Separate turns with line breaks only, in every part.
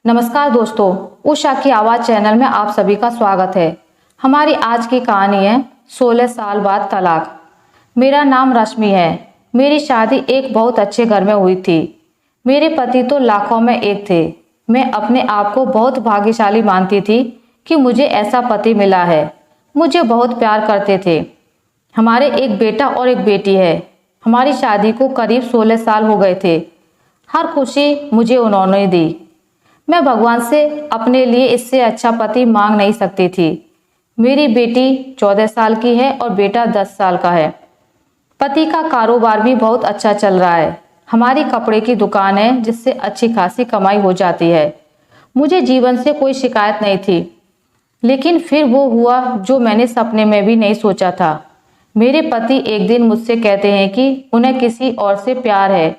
नमस्कार दोस्तों, उषा की आवाज़ चैनल में आप सभी का स्वागत है। हमारी आज की कहानी है 16 साल बाद तलाक। मेरा नाम रश्मि है। मेरी शादी एक बहुत अच्छे घर में हुई थी। मेरे पति तो लाखों में एक थे। मैं अपने आप को बहुत भाग्यशाली मानती थी कि मुझे ऐसा पति मिला है। मुझे बहुत प्यार करते थे। हमारे एक बेटा और एक बेटी है। हमारी शादी को करीब 16 साल हो गए थे। हर खुशी मुझे उन्होंने दी। मैं भगवान से अपने लिए इससे अच्छा पति मांग नहीं सकती थी। मेरी बेटी 14 साल की है और बेटा 10 साल का है। पति का कारोबार भी बहुत अच्छा चल रहा है। हमारी कपड़े की दुकान है जिससे अच्छी खासी कमाई हो जाती है। मुझे जीवन से कोई शिकायत नहीं थी। लेकिन फिर वो हुआ जो मैंने सपने में भी नहीं सोचा था। मेरे पति एक दिन मुझसे कहते हैं कि उन्हें किसी और से प्यार है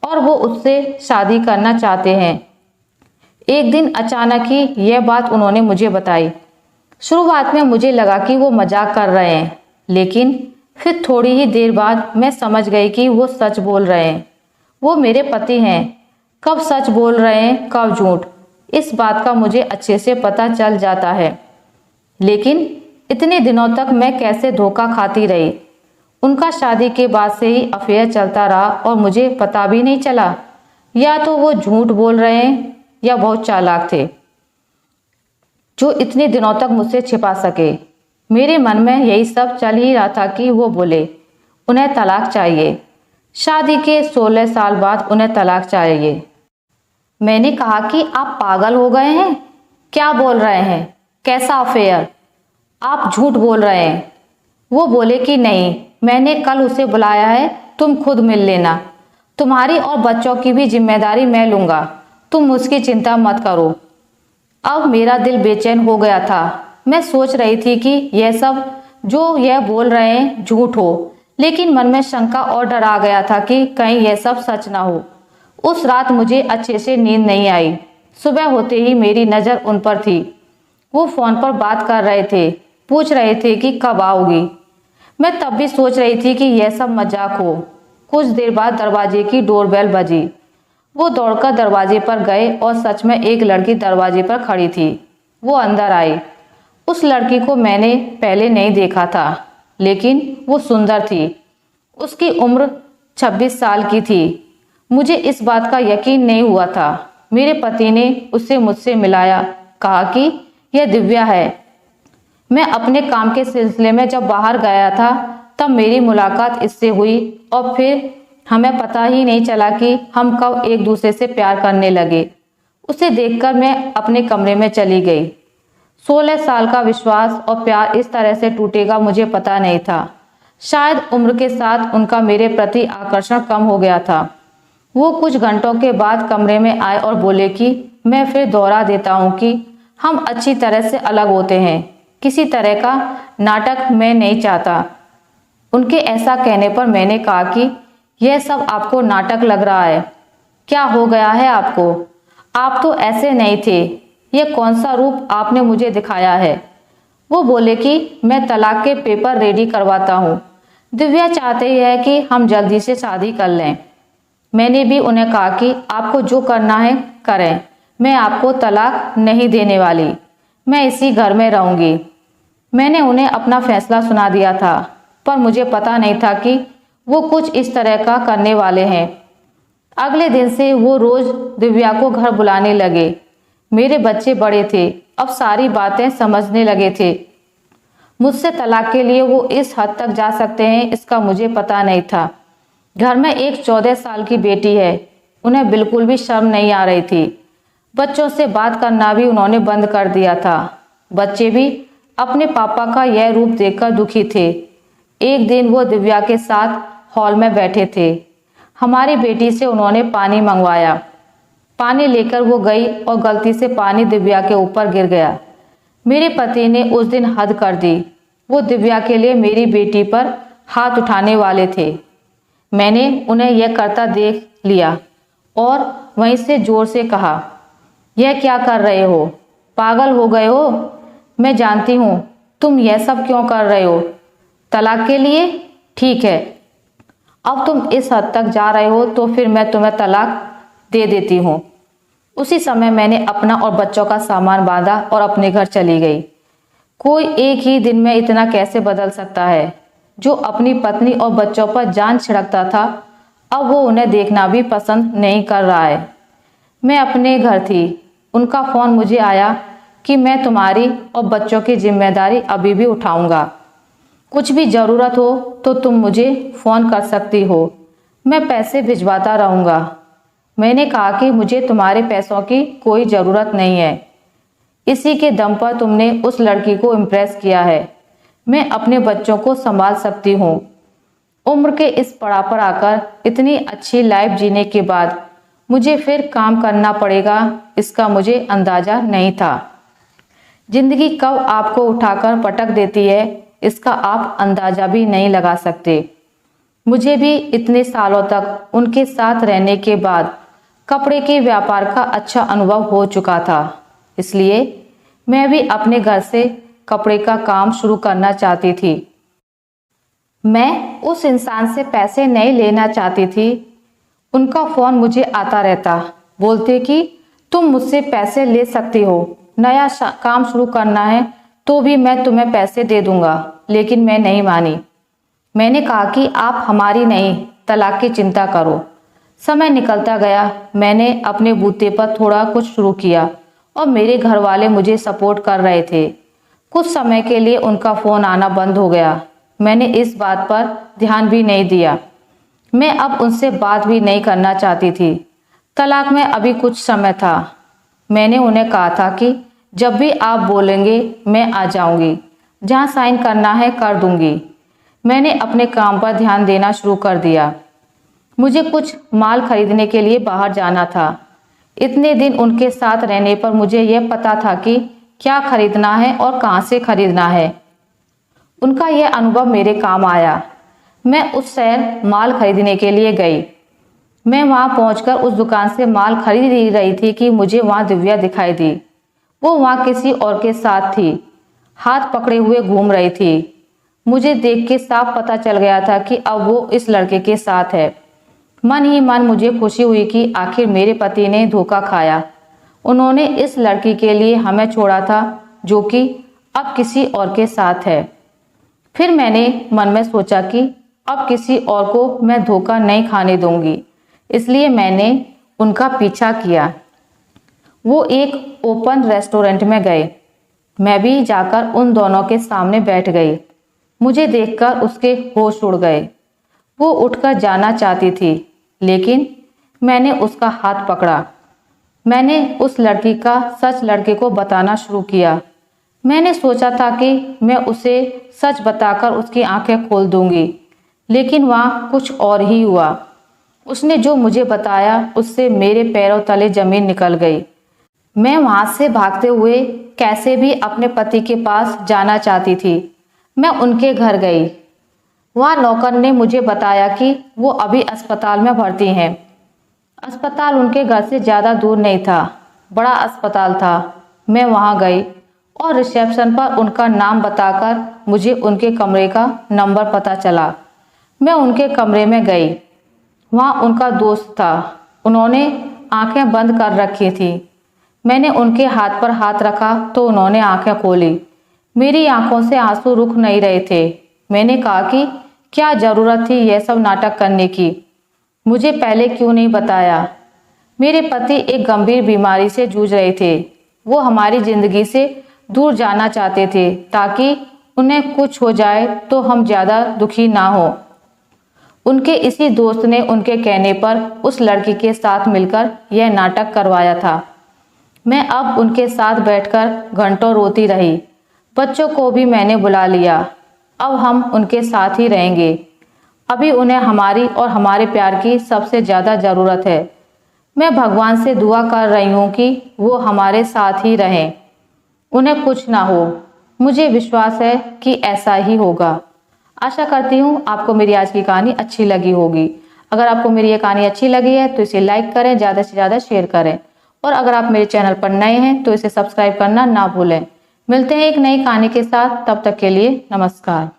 और वो उससे शादी करना चाहते हैं। एक दिन अचानक ही यह बात उन्होंने मुझे बताई। शुरुआत में मुझे लगा कि वो मजाक कर रहे हैं, लेकिन फिर थोड़ी ही देर बाद मैं समझ गई कि वो सच बोल रहे हैं। वो मेरे पति हैं। कब सच बोल रहे हैं, कब झूठ, इस बात का मुझे अच्छे से पता चल जाता है। लेकिन इतने दिनों तक मैं कैसे धोखा खाती रही। उनका शादी के बाद से ही अफेयर चलता रहा और मुझे पता भी नहीं चला। या तो वो झूठ बोल रहे हैं या बहुत चालाक थे जो इतने दिनों तक मुझसे छिपा सके। मेरे मन में यही सब चल ही रहा था कि वो बोले उन्हें तलाक चाहिए। शादी के 16 साल बाद उन्हें तलाक चाहिए। मैंने कहा कि आप पागल हो गए हैं? क्या बोल रहे हैं? कैसा अफेयर? आप झूठ बोल रहे हैं। वो बोले कि नहीं, मैंने कल उसे बुलाया है, तुम खुद मिल लेना। तुम्हारी और बच्चों की भी जिम्मेदारी मैं लूंगा, तुम उसकी चिंता मत करो। अब मेरा दिल बेचैन हो गया था। मैं सोच रही थी कि यह सब जो यह बोल रहे हैं झूठ हो, लेकिन मन में शंका और डर आ गया था कि कहीं यह सब सच ना हो। उस रात मुझे अच्छे से नींद नहीं आई। सुबह होते ही मेरी नज़र उन पर थी। वो फोन पर बात कर रहे थे, पूछ रहे थे कि कब आओगी। मैं तब भी सोच रही थी कि यह सब मजाक हो। कुछ देर बाद दरवाजे की डोरबेल बजी। वो दौड़कर दरवाजे पर गए और सच में एक लड़की दरवाजे पर खड़ी थी। वो अंदर आई। उस लड़की को मैंने पहले नहीं देखा था, लेकिन वो सुंदर थी। उसकी उम्र 26 साल की थी। मुझे इस बात का यकीन नहीं हुआ था। मेरे पति ने उसे मुझसे मिलाया, कहा कि यह दिव्या है। मैं अपने काम के सिलसिले में जब बाहर गया था तब मेरी मुलाकात इससे हुई और फिर हमें पता ही नहीं चला कि हम कब एक दूसरे से प्यार करने लगे। उसे देखकर मैं अपने कमरे में चली गई। 16 साल का विश्वास और प्यार इस तरह से टूटेगा मुझे पता नहीं था। शायद उम्र के साथ उनका मेरे प्रति आकर्षण कम हो गया था। वो कुछ घंटों के बाद कमरे में आए और बोले कि मैं फिर दोहरा देता हूँ कि हम अच्छी तरह से अलग होते हैं। किसी तरह का नाटक मैं नहीं चाहता। उनके ऐसा कहने पर मैंने कहा कि यह सब आपको नाटक लग रहा है। क्या हो गया है आपको? आप तो ऐसे नहीं थे। यह कौन सा रूप आपने मुझे दिखाया है? वो बोले कि मैं तलाक के पेपर रेडी करवाता हूँ। दिव्या चाहते हैं कि हम जल्दी से शादी कर लें। मैंने भी उन्हें कहा कि आपको जो करना है करें। मैं आपको तलाक नहीं देने वाली। मैं इसी घर में रहूँगी। मैंने उन्हें अपना फैसला सुना दिया था, पर मुझे पता नहीं था कि वो कुछ इस तरह का करने वाले हैं। अगले दिन से वो रोज दिव्या को घर बुलाने लगे। मेरे बच्चे बड़े थे, अब सारी बातें समझने लगे थे। मुझसे तलाक के लिए वो इस हद तक जा सकते हैं इसका मुझे पता नहीं था। घर में एक 14 साल की बेटी है। उन्हें बिल्कुल भी शर्म नहीं आ रही थी। बच्चों से बात करना भी उन्होंने बंद कर दिया था। बच्चे भी अपने पापा का यह रूप देखकर दुखी थे। एक दिन वो दिव्या के साथ हॉल में बैठे थे। हमारी बेटी से उन्होंने पानी मंगवाया। पानी लेकर वो गई और गलती से पानी दिव्या के ऊपर गिर गया। मेरे पति ने उस दिन हद कर दी। वो दिव्या के लिए मेरी बेटी पर हाथ उठाने वाले थे। मैंने उन्हें यह करता देख लिया और वहीं से जोर से कहा, यह क्या कर रहे हो? पागल हो गए हो? मैं जानती हूँ तुम यह सब क्यों कर रहे हो। तलाक के लिए? ठीक है, अब तुम इस हद तक जा रहे हो तो फिर मैं तुम्हें तलाक दे देती हूँ। उसी समय मैंने अपना और बच्चों का सामान बांधा और अपने घर चली गई। कोई एक ही दिन में इतना कैसे बदल सकता है? जो अपनी पत्नी और बच्चों पर जान छिड़कता था, अब वो उन्हें देखना भी पसंद नहीं कर रहा है। मैं अपने घर थी, उनका फ़ोन मुझे आया कि मैं तुम्हारी और बच्चों की जिम्मेदारी अभी भी उठाऊंगा। कुछ भी ज़रूरत हो तो तुम मुझे फ़ोन कर सकती हो, मैं पैसे भिजवाता रहूँगा। मैंने कहा कि मुझे तुम्हारे पैसों की कोई ज़रूरत नहीं है। इसी के दम पर तुमने उस लड़की को इम्प्रेस किया है। मैं अपने बच्चों को संभाल सकती हूँ। उम्र के इस पड़ाव पर आकर इतनी अच्छी लाइफ जीने के बाद मुझे फिर काम करना पड़ेगा, इसका मुझे अंदाज़ा नहीं था। जिंदगी कब आपको उठाकर पटक देती है, इसका आप अंदाज़ा भी नहीं लगा सकते। मुझे भी इतने सालों तक उनके साथ रहने के बाद कपड़े के व्यापार का अच्छा अनुभव हो चुका था, इसलिए मैं भी अपने घर से कपड़े का काम शुरू करना चाहती थी। मैं उस इंसान से पैसे नहीं लेना चाहती थी। उनका फ़ोन मुझे आता रहता, बोलते कि तुम मुझसे पैसे ले सकती हो, नया काम शुरू करना है तो भी मैं तुम्हें पैसे दे दूंगा। लेकिन मैं नहीं मानी। मैंने कहा कि आप हमारी नहीं, तलाक की चिंता करो। समय निकलता गया, मैंने अपने बूते पर थोड़ा कुछ शुरू किया और मेरे घर वाले मुझे सपोर्ट कर रहे थे। कुछ समय के लिए उनका फ़ोन आना बंद हो गया। मैंने इस बात पर ध्यान भी नहीं दिया। मैं अब उनसे बात भी नहीं करना चाहती थी। तलाक में अभी कुछ समय था। मैंने उन्हें कहा था कि जब भी आप बोलेंगे मैं आ जाऊंगी, जहां साइन करना है कर दूंगी। मैंने अपने काम पर ध्यान देना शुरू कर दिया। मुझे कुछ माल खरीदने के लिए बाहर जाना था। इतने दिन उनके साथ रहने पर मुझे यह पता था कि क्या खरीदना है और कहां से खरीदना है। उनका यह अनुभव मेरे काम आया। मैं उस शहर माल खरीदने के लिए गई। मैं वहां पहुंचकर उस दुकान से माल खरीद ही रही थी कि मुझे वहां दिव्या दिखाई दी। वो वहां किसी और के साथ थी, हाथ पकड़े हुए घूम रही थी। मुझे देख के साफ पता चल गया था कि अब वो इस लड़के के साथ है। मन ही मन मुझे खुशी हुई कि आखिर मेरे पति ने धोखा खाया। उन्होंने इस लड़की के लिए हमें छोड़ा था, जो कि अब किसी और के साथ है। फिर मैंने मन में सोचा कि अब किसी और को मैं धोखा नहीं खाने दूंगी, इसलिए मैंने उनका पीछा किया। वो एक ओपन रेस्टोरेंट में गए। मैं भी जाकर उन दोनों के सामने बैठ गई। मुझे देखकर उसके होश उड़ गए। वो उठकर जाना चाहती थी, लेकिन मैंने उसका हाथ पकड़ा। मैंने उस लड़की का सच लड़के को बताना शुरू किया। मैंने सोचा था कि मैं उसे सच बताकर उसकी आंखें खोल दूंगी, लेकिन वहाँ कुछ और ही हुआ। उसने जो मुझे बताया उससे मेरे पैरों तले जमीन निकल गई। मैं वहाँ से भागते हुए कैसे भी अपने पति के पास जाना चाहती थी। मैं उनके घर गई। वहाँ नौकर ने मुझे बताया कि वो अभी अस्पताल में भर्ती हैं। अस्पताल उनके घर से ज़्यादा दूर नहीं था, बड़ा अस्पताल था। मैं वहाँ गई और रिसेप्शन पर उनका नाम बताकर मुझे उनके कमरे का नंबर पता चला। मैं उनके कमरे में गई। वहाँ उनका दोस्त था। उन्होंने आंखें बंद कर रखी थी। मैंने उनके हाथ पर हाथ रखा तो उन्होंने आंखें खोली। मेरी आंखों से आंसू रुक नहीं रहे थे। मैंने कहा कि क्या ज़रूरत थी यह सब नाटक करने की, मुझे पहले क्यों नहीं बताया। मेरे पति एक गंभीर बीमारी से जूझ रहे थे। वो हमारी ज़िंदगी से दूर जाना चाहते थे ताकि उन्हें कुछ हो जाए तो हम ज़्यादा दुखी ना हो। उनके इसी दोस्त ने उनके कहने पर उस लड़की के साथ मिलकर यह नाटक करवाया था। मैं अब उनके साथ बैठकर घंटों रोती रही। बच्चों को भी मैंने बुला लिया। अब हम उनके साथ ही रहेंगे। अभी उन्हें हमारी और हमारे प्यार की सबसे ज़्यादा ज़रूरत है। मैं भगवान से दुआ कर रही हूँ कि वो हमारे साथ ही रहें, उन्हें कुछ ना हो। मुझे विश्वास है कि ऐसा ही होगा। आशा करती हूँ आपको मेरी आज की कहानी अच्छी लगी होगी। अगर आपको मेरी ये कहानी अच्छी लगी है तो इसे लाइक करें, ज़्यादा से ज़्यादा शेयर करें, और अगर आप मेरे चैनल पर नए हैं तो इसे सब्सक्राइब करना ना भूलें। मिलते हैं एक नई कहानी के साथ, तब तक के लिए नमस्कार।